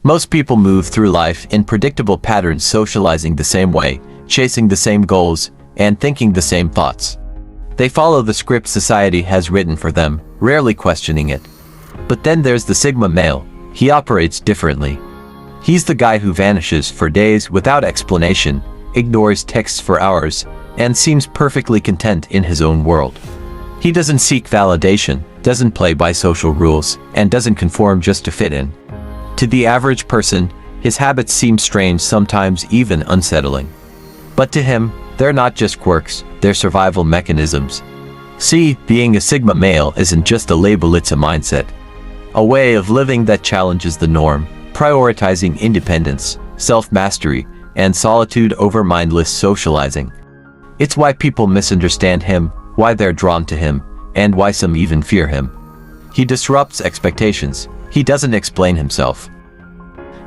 Most people move through life in predictable patterns, socializing the same way, chasing the same goals, and thinking the same thoughts. They follow the script society has written for them, rarely questioning it. But then there's the Sigma male. He operates differently. He's the guy who vanishes for days without explanation, ignores texts for hours, and seems perfectly content in his own world. He doesn't seek validation, doesn't play by social rules, and doesn't conform just to fit in. To the average person, his habits seem strange, sometimes even unsettling. But to him, they're not just quirks, they're survival mechanisms. See, being a Sigma male isn't just a label, it's a mindset. A way of living that challenges the norm, prioritizing independence, self-mastery, and solitude over mindless socializing. It's why people misunderstand him, why they're drawn to him, and why some even fear him. He disrupts expectations. He doesn't explain himself.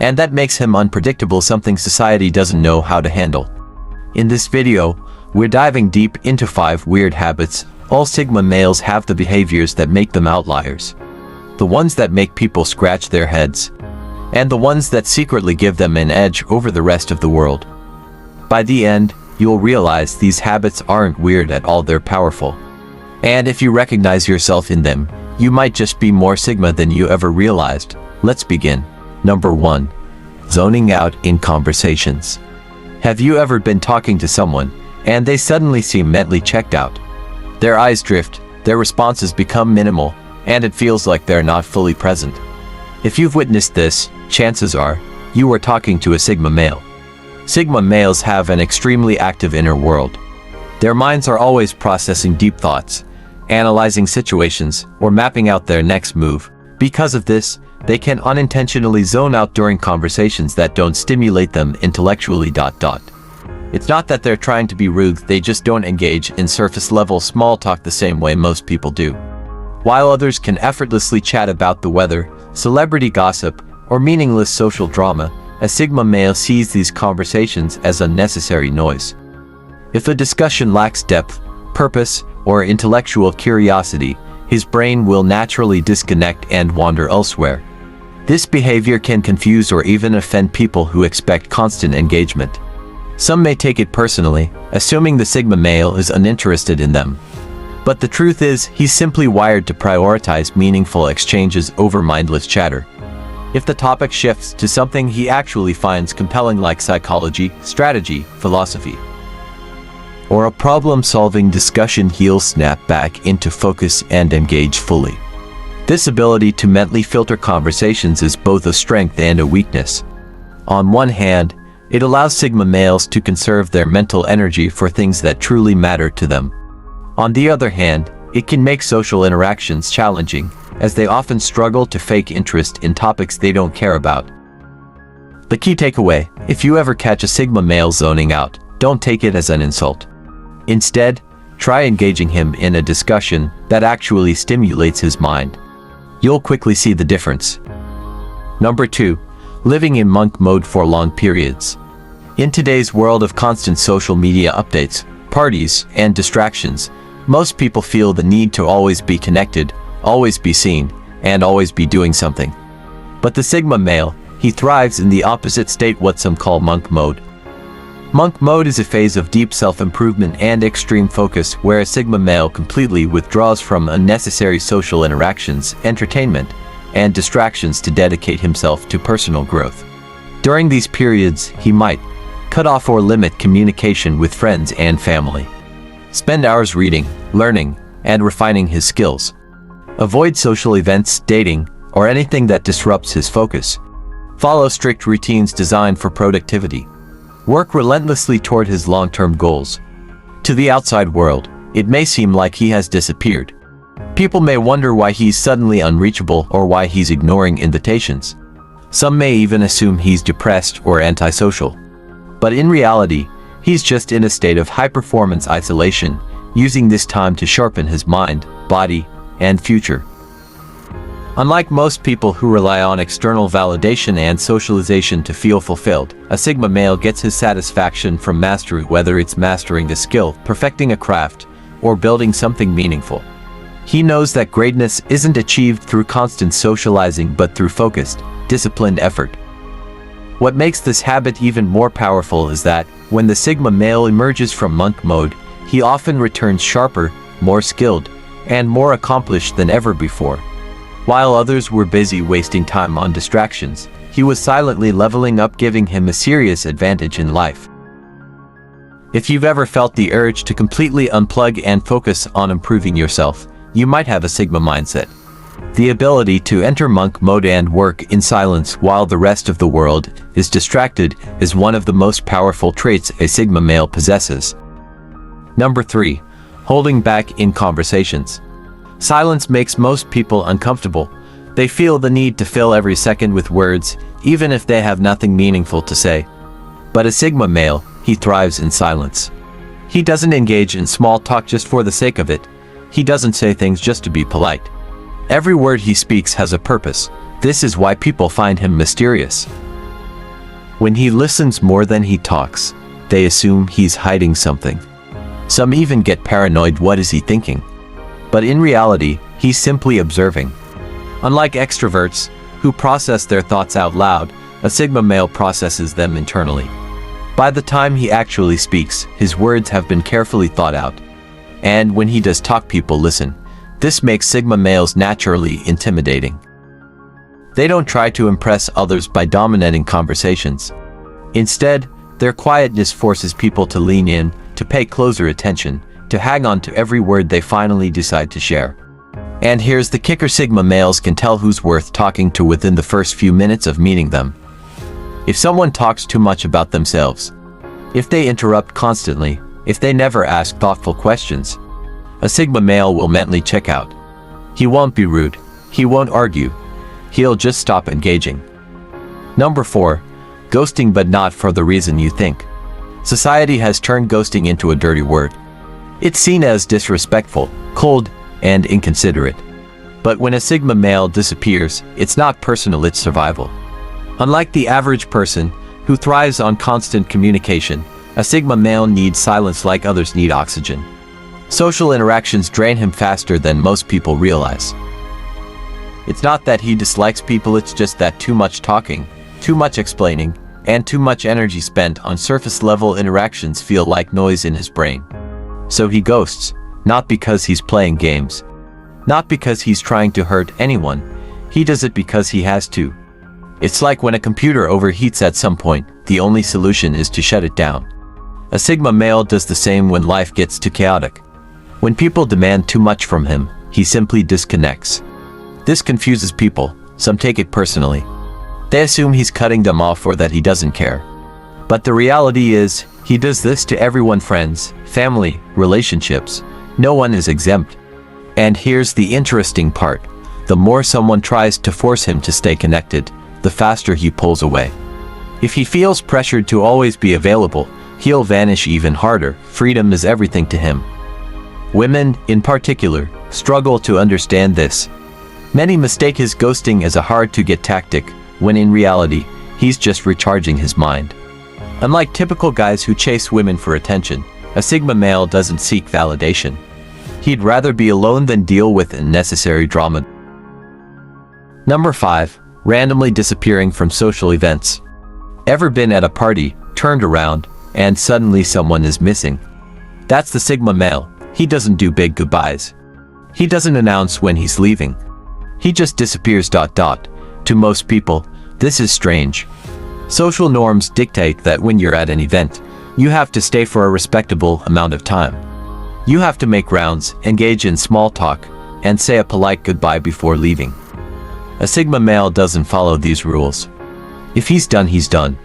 And that makes him unpredictable, something society doesn't know how to handle. In this video, we're diving deep into 5 weird habits. All Sigma males have the behaviors that make them outliers. The ones that make people scratch their heads. And the ones that secretly give them an edge over the rest of the world. By the end, you'll realize these habits aren't weird at all, they're powerful. And if you recognize yourself in them, you might just be more Sigma than you ever realized. Let's begin. Number 1. Zoning out in conversations. Have you ever been talking to someone, and they suddenly seem mentally checked out? Their eyes drift, their responses become minimal, and it feels like they're not fully present. If you've witnessed this, chances are, you are talking to a Sigma male. Sigma males have an extremely active inner world. Their minds are always processing deep thoughts, analyzing situations, or mapping out their next move. Because of this, they can unintentionally zone out during conversations that don't stimulate them intellectually. It's not that they're trying to be rude, they just don't engage in surface-level small talk the same way most people do. While others can effortlessly chat about the weather, celebrity gossip, or meaningless social drama, a Sigma male sees these conversations as unnecessary noise. If a discussion lacks depth, purpose, or intellectual curiosity, his brain will naturally disconnect and wander elsewhere. This behavior can confuse or even offend people who expect constant engagement. Some may take it personally, assuming the Sigma male is uninterested in them. But the truth is, he's simply wired to prioritize meaningful exchanges over mindless chatter. If the topic shifts to something he actually finds compelling, like psychology, strategy, philosophy, or a problem-solving discussion, he'll snap back into focus and engage fully. This ability to mentally filter conversations is both a strength and a weakness. On one hand, it allows Sigma males to conserve their mental energy for things that truly matter to them. On the other hand, it can make social interactions challenging, as they often struggle to fake interest in topics they don't care about. The key takeaway: if you ever catch a Sigma male zoning out, don't take it as an insult. Instead, try engaging him in a discussion that actually stimulates his mind. You'll quickly see the difference. Number 2. Living in monk mode for long periods. In today's world of constant social media updates, parties, and distractions, most people feel the need to always be connected, always be seen, and always be doing something. But the Sigma male, he thrives in the opposite state, what some call monk mode. Monk mode is a phase of deep self-improvement and extreme focus where a Sigma male completely withdraws from unnecessary social interactions, entertainment, and distractions to dedicate himself to personal growth. During these periods, he might cut off or limit communication with friends and family. Spend hours reading, learning, and refining his skills. Avoid social events, dating, or anything that disrupts his focus. Follow strict routines designed for productivity. Work relentlessly toward his long-term goals. To the outside world, it may seem like he has disappeared. People may wonder why he's suddenly unreachable or why he's ignoring invitations. Some may even assume he's depressed or antisocial. But in reality, he's just in a state of high-performance isolation, using this time to sharpen his mind, body, and future. Unlike most people who rely on external validation and socialization to feel fulfilled, a Sigma male gets his satisfaction from mastery, whether it's mastering a skill, perfecting a craft, or building something meaningful. He knows that greatness isn't achieved through constant socializing but through focused, disciplined effort. What makes this habit even more powerful is that, when the Sigma male emerges from monk mode, he often returns sharper, more skilled, and more accomplished than ever before. While others were busy wasting time on distractions, he was silently leveling up, giving him a serious advantage in life. If you've ever felt the urge to completely unplug and focus on improving yourself, you might have a Sigma mindset. The ability to enter monk mode and work in silence while the rest of the world is distracted is one of the most powerful traits a Sigma male possesses. Number 3. Holding back in conversations. Silence makes most people uncomfortable. They feel the need to fill every second with words, even if they have nothing meaningful to say. But a Sigma male, he thrives in silence. He doesn't engage in small talk just for the sake of it. He doesn't say things just to be polite. Every word he speaks has a purpose. This is why people find him mysterious. When he listens more than he talks, they assume he's hiding something. Some even get paranoid. What is he thinking? But in reality, he's simply observing. Unlike extroverts, who process their thoughts out loud, a Sigma male processes them internally. By the time he actually speaks, his words have been carefully thought out. And when he does talk, people listen. This makes Sigma males naturally intimidating. They don't try to impress others by dominating conversations. Instead, their quietness forces people to lean in, to pay closer attention, to hang on to every word they finally decide to share. And here's the kicker: Sigma males can tell who's worth talking to within the first few minutes of meeting them. If someone talks too much about themselves, if they interrupt constantly, if they never ask thoughtful questions, a Sigma male will mentally check out. He won't be rude. He won't argue. He'll just stop engaging. Number 4. Ghosting, but not for the reason you think. Society has turned ghosting into a dirty word. It's seen as disrespectful, cold, and inconsiderate. But when a Sigma male disappears, it's not personal, it's survival. Unlike the average person, who thrives on constant communication, a Sigma male needs silence like others need oxygen. Social interactions drain him faster than most people realize. It's not that he dislikes people, it's just that too much talking, too much explaining, and too much energy spent on surface-level interactions feel like noise in his brain. So he ghosts, not because he's playing games, not because he's trying to hurt anyone. He does it because he has to. It's like when a computer overheats at some point, the only solution is to shut it down. A Sigma male does the same when life gets too chaotic. When people demand too much from him, he simply disconnects. This confuses people. Some take it personally. They assume he's cutting them off or that he doesn't care. But the reality is, he does this to everyone: friends, family, relationships. No one is exempt. And here's the interesting part. The more someone tries to force him to stay connected, the faster he pulls away. If he feels pressured to always be available, he'll vanish even harder. Freedom is everything to him. Women, in particular, struggle to understand this. Many mistake his ghosting as a hard-to-get tactic, when in reality, he's just recharging his mind. Unlike typical guys who chase women for attention, a Sigma male doesn't seek validation. He'd rather be alone than deal with unnecessary drama. Number 5. Randomly disappearing from social events. Ever been at a party, turned around, and suddenly someone is missing? That's the Sigma male. He doesn't do big goodbyes. He doesn't announce when he's leaving. He just disappears. To most people, this is strange. Social norms dictate that when you're at an event, you have to stay for a respectable amount of time. You have to make rounds, engage in small talk, and say a polite goodbye before leaving. A Sigma male doesn't follow these rules. If he's done, he's done.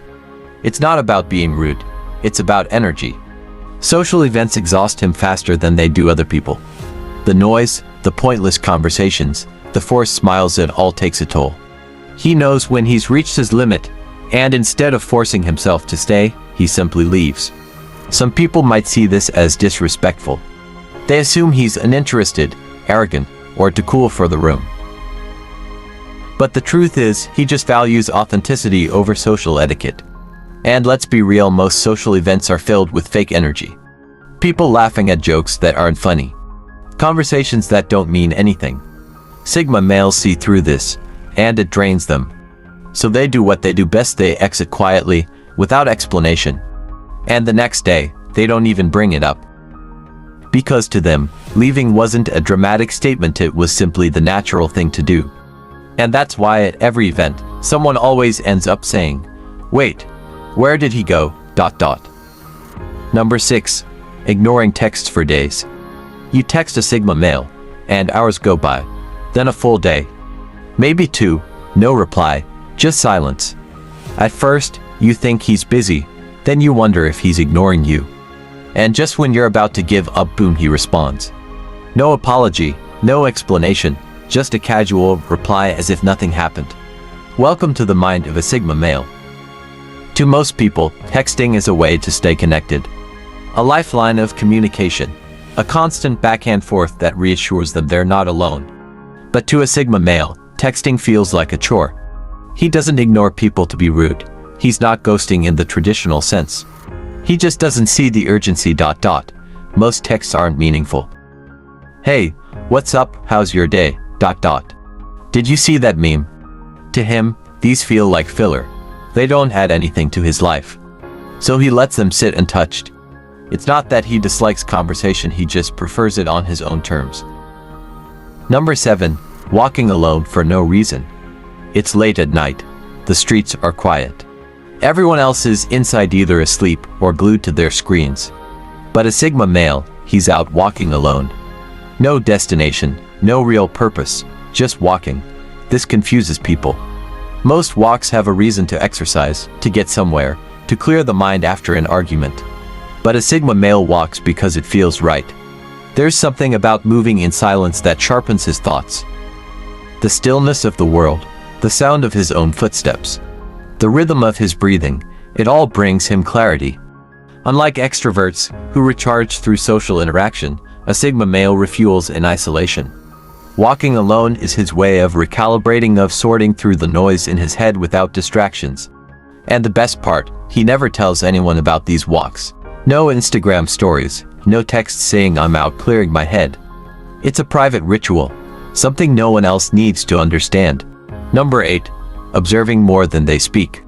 It's not about being rude. It's about energy. Social events exhaust him faster than they do other people. The noise, the pointless conversations, the forced smiles, it all takes a toll. He knows when he's reached his limit, and instead of forcing himself to stay, he simply leaves. Some people might see this as disrespectful. They assume he's uninterested, arrogant, or too cool for the room. But the truth is, he just values authenticity over social etiquette. And let's be real, most social events are filled with fake energy. People laughing at jokes that aren't funny. Conversations that don't mean anything. Sigma males see through this, and it drains them. So they do what they do best, they exit quietly, without explanation. And the next day, they don't even bring it up. Because to them, leaving wasn't a dramatic statement, it was simply the natural thing to do. And that's why at every event, someone always ends up saying, "Wait, where did he go?" Number 6. Ignoring texts for days. You text a Sigma male, and hours go by. Then a full day. Maybe 2, no reply, just silence. At first, you think he's busy, then you wonder if he's ignoring you. And just when you're about to give up, boom, he responds. No apology, no explanation, just a casual reply as if nothing happened. Welcome to the mind of a Sigma male. To most people, texting is a way to stay connected. A lifeline of communication. A constant back and forth that reassures them they're not alone. But to a Sigma male, texting feels like a chore. He doesn't ignore people to be rude. He's not ghosting in the traditional sense. He just doesn't see the urgency. Most texts aren't meaningful. Hey, what's up, how's your day? Did you see that meme? To him, these feel like filler. They don't add anything to his life. So he lets them sit untouched. It's not that he dislikes conversation, he just prefers it on his own terms. Number 7. Walking alone for no reason. It's late at night. The streets are quiet. Everyone else is inside, either asleep or glued to their screens. But a Sigma male, he's out walking alone. No destination, no real purpose, just walking. This confuses people. Most walks have a reason: to exercise, to get somewhere, to clear the mind after an argument. But a Sigma male walks because it feels right. There's something about moving in silence that sharpens his thoughts. The stillness of the world, the sound of his own footsteps, the rhythm of his breathing, it all brings him clarity. Unlike extroverts, who recharge through social interaction, a Sigma male refuels in isolation. Walking alone is his way of recalibrating, of sorting through the noise in his head without distractions. And the best part, he never tells anyone about these walks. No Instagram stories, no texts saying "I'm out clearing my head." It's a private ritual, something no one else needs to understand. Number 8. Observing more than they speak.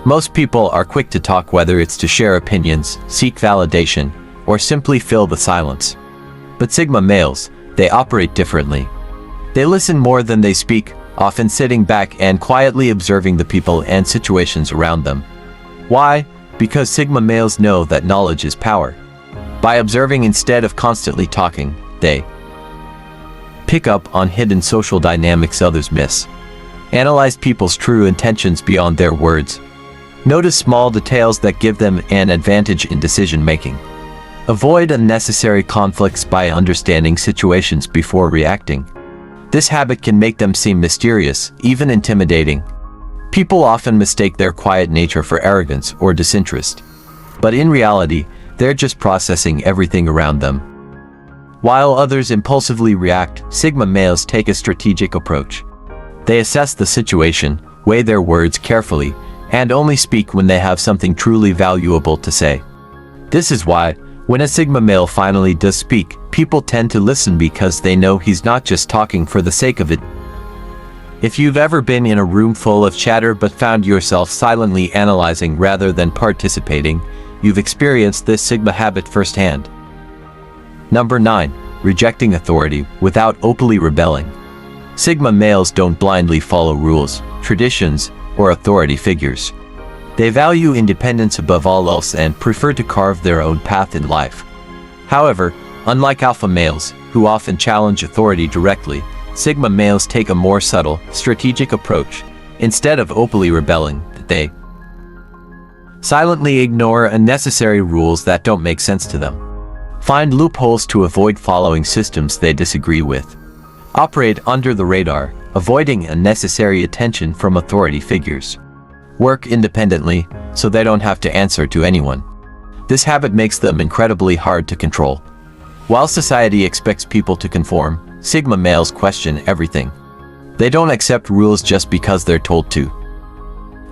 Most people are quick to talk, whether it's to share opinions, seek validation, or simply fill the silence. But Sigma males, they operate differently. They listen more than they speak, often sitting back and quietly observing the people and situations around them. Why? Because Sigma males know that knowledge is power. By observing instead of constantly talking, they pick up on hidden social dynamics others miss. Analyze people's true intentions beyond their words. Notice small details that give them an advantage in decision-making. Avoid unnecessary conflicts by understanding situations before reacting. This habit can make them seem mysterious, even intimidating. People often mistake their quiet nature for arrogance or disinterest. But in reality, they're just processing everything around them. While others impulsively react, Sigma males take a strategic approach. They assess the situation, weigh their words carefully, and only speak when they have something truly valuable to say. This is why, when a Sigma male finally does speak, people tend to listen because they know he's not just talking for the sake of it. If you've ever been in a room full of chatter but found yourself silently analyzing rather than participating, you've experienced this Sigma habit firsthand. Number 9. Rejecting authority without openly rebelling. Sigma males don't blindly follow rules, traditions, or authority figures. They value independence above all else and prefer to carve their own path in life. However, unlike alpha males, who often challenge authority directly, Sigma males take a more subtle, strategic approach. Instead of openly rebelling, they silently ignore unnecessary rules that don't make sense to them. Find loopholes to avoid following systems they disagree with. Operate under the radar, avoiding unnecessary attention from authority figures. Work independently, so they don't have to answer to anyone. This habit makes them incredibly hard to control. While society expects people to conform, Sigma males question everything. They don't accept rules just because they're told to.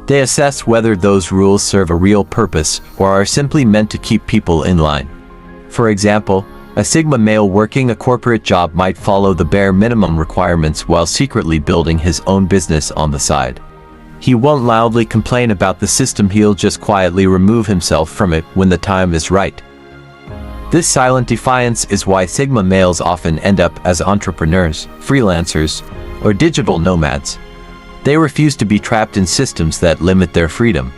They assess whether those rules serve a real purpose or are simply meant to keep people in line. For example, a Sigma male working a corporate job might follow the bare minimum requirements while secretly building his own business on the side. He won't loudly complain about the system, he'll just quietly remove himself from it when the time is right. This silent defiance is why Sigma males often end up as entrepreneurs, freelancers, or digital nomads. They refuse to be trapped in systems that limit their freedom.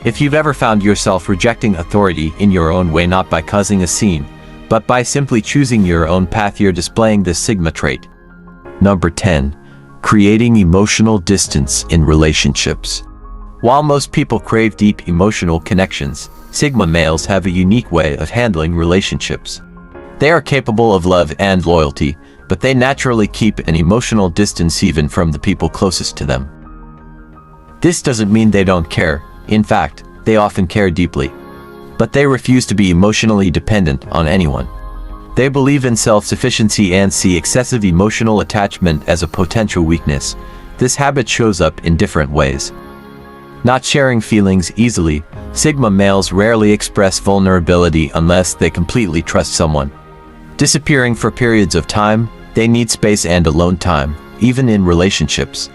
If you've ever found yourself rejecting authority in your own way, not by causing a scene, but by simply choosing your own path, you're displaying this Sigma trait. Number 10. Creating emotional distance in relationships. While most people crave deep emotional connections, Sigma males have a unique way of handling relationships. They are capable of love and loyalty, but they naturally keep an emotional distance even from the people closest to them. This doesn't mean they don't care. In fact, they often care deeply. But they refuse to be emotionally dependent on anyone. They believe in self-sufficiency and see excessive emotional attachment as a potential weakness. This habit shows up in different ways. Not sharing feelings easily, Sigma males rarely express vulnerability unless they completely trust someone. Disappearing for periods of time, they need space and alone time, even in relationships.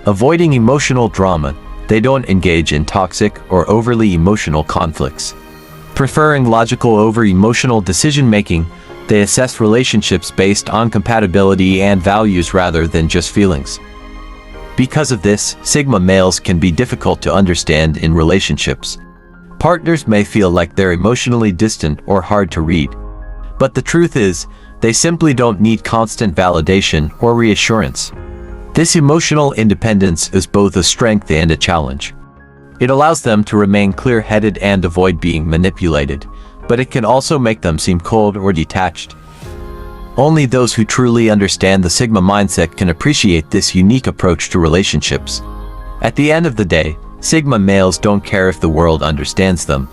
Avoiding emotional drama, they don't engage in toxic or overly emotional conflicts. Preferring logical over emotional decision-making, they assess relationships based on compatibility and values rather than just feelings. Because of this, Sigma males can be difficult to understand in relationships. Partners may feel like they're emotionally distant or hard to read. But the truth is, they simply don't need constant validation or reassurance. This emotional independence is both a strength and a challenge. It allows them to remain clear-headed and avoid being manipulated, but it can also make them seem cold or detached. Only those who truly understand the Sigma mindset can appreciate this unique approach to relationships. At the end of the day, Sigma males don't care if the world understands them.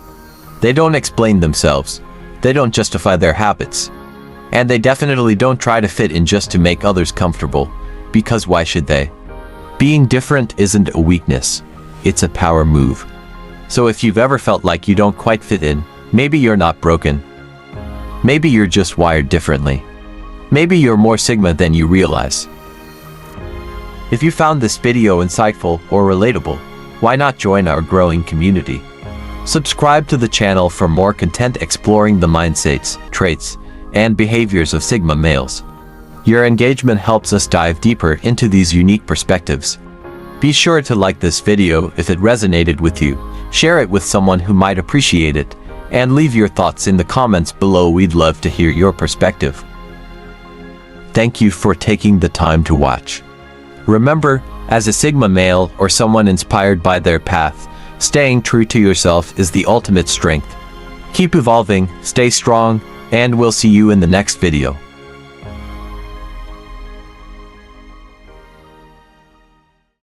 They don't explain themselves. They don't justify their habits. And they definitely don't try to fit in just to make others comfortable, because why should they? Being different isn't a weakness. It's a power move. So if you've ever felt like you don't quite fit in, maybe you're not broken. Maybe you're just wired differently. Maybe you're more Sigma than you realize. If you found this video insightful or relatable, why not join our growing community? Subscribe to the channel for more content exploring the mindsets, traits, and behaviors of Sigma males. Your engagement helps us dive deeper into these unique perspectives. Be sure to like this video if it resonated with you, share it with someone who might appreciate it, and leave your thoughts in the comments below. We'd love to hear your perspective. Thank you for taking the time to watch. Remember, as a Sigma male or someone inspired by their path, staying true to yourself is the ultimate strength. Keep evolving, stay strong, and we'll see you in the next video.